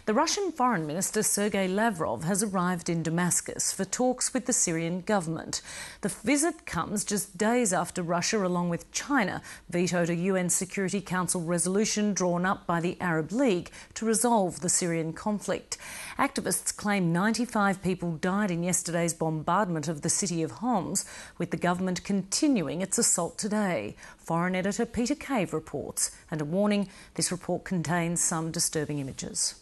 The Russian Foreign Minister Sergei Lavrov has arrived in Damascus for talks with the Syrian government. The visit comes just days after Russia, along with China, vetoed a UN Security Council resolution drawn up by the Arab League to resolve the Syrian conflict. Activists claim 95 people died in yesterday's bombardment of the city of Homs, with the government continuing its assault today. Foreign editor Peter Cave reports, and a warning: this report contains some disturbing images.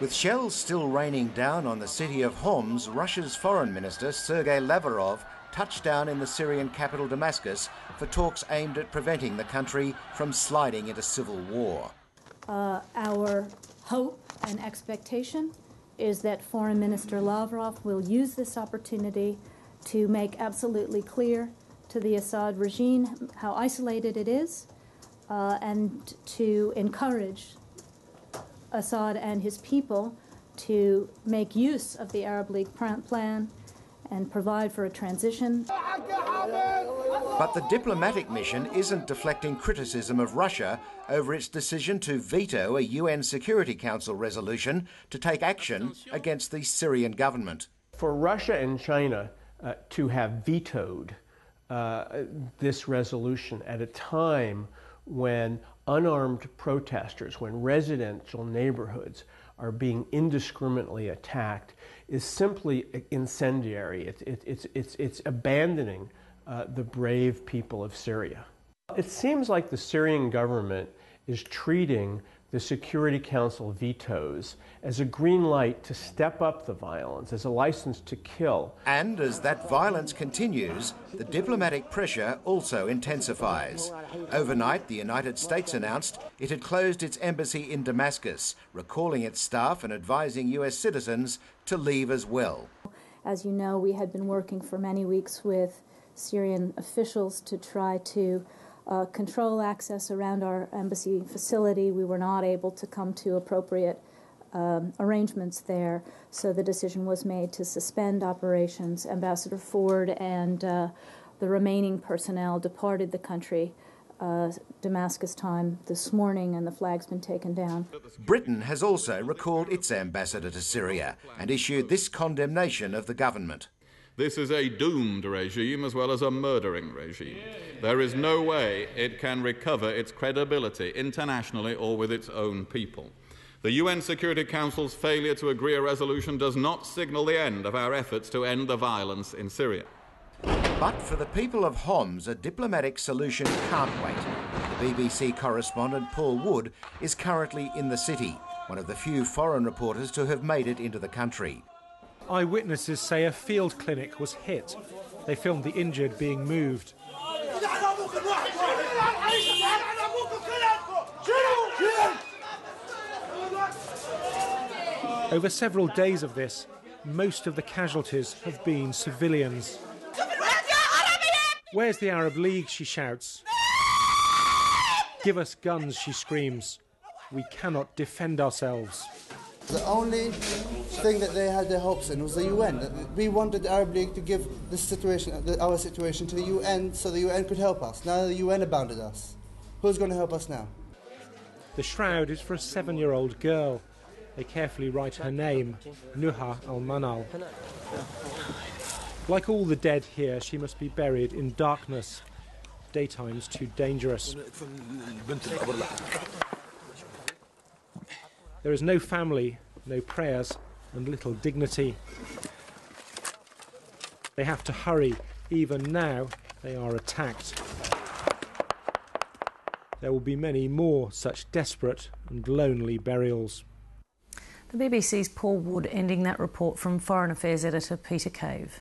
With shells still raining down on the city of Homs, Russia's Foreign Minister Sergei Lavrov touched down in the Syrian capital Damascus for talks aimed at preventing the country from sliding into civil war. Our hope and expectation is that Foreign Minister Lavrov will use this opportunity to make absolutely clear to the Assad regime how isolated it is, and to encourage Assad and his people to make use of the Arab League plan and provide for a transition. But the diplomatic mission isn't deflecting criticism of Russia over its decision to veto a UN Security Council resolution to take action against the Syrian government. For Russia and China to have vetoed this resolution at a time when unarmed protesters, when residential neighborhoods are being indiscriminately attacked, is simply incendiary. It's abandoning the brave people of Syria. It seems like the Syrian government is treating the Security Council vetoes as a green light to step up the violence, as a license to kill. And as that violence continues, the diplomatic pressure also intensifies. Overnight, the United States announced it had closed its embassy in Damascus, recalling its staff and advising US citizens to leave as well. As you know, we had been working for many weeks with Syrian officials to try to control access around our embassy facility. We were not able to come to appropriate arrangements there, so the decision was made to suspend operations. Ambassador Ford and the remaining personnel departed the country Damascus time this morning, and the flag's been taken down. Britain has also recalled its ambassador to Syria and issued this condemnation of the government. This is a doomed regime as well as a murdering regime. There is no way it can recover its credibility internationally or with its own people. The UN Security Council's failure to agree a resolution does not signal the end of our efforts to end the violence in Syria. But for the people of Homs, a diplomatic solution can't wait. The BBC correspondent Paul Wood is currently in the city, one of the few foreign reporters to have made it into the country. Eyewitnesses say a field clinic was hit. They filmed the injured being moved. Over several days of this, most of the casualties have been civilians. "Where's the Arab League?" she shouts. "Give us guns," she screams. "We cannot defend ourselves." The only thing that they had their hopes in was the UN. We wanted the Arab League to give this situation, our situation, to the UN so the UN could help us. Now the UN abandoned us. Who's going to help us now? The shroud is for a 7-year-old girl. They carefully write her name, Nuha al-Manal. Like all the dead here, she must be buried in darkness. Daytime's too dangerous. There is no family, no prayers, and little dignity. They have to hurry. Even now, they are attacked. There will be many more such desperate and lonely burials. The BBC's Paul Wood ending that report from Foreign Affairs editor Peter Cave.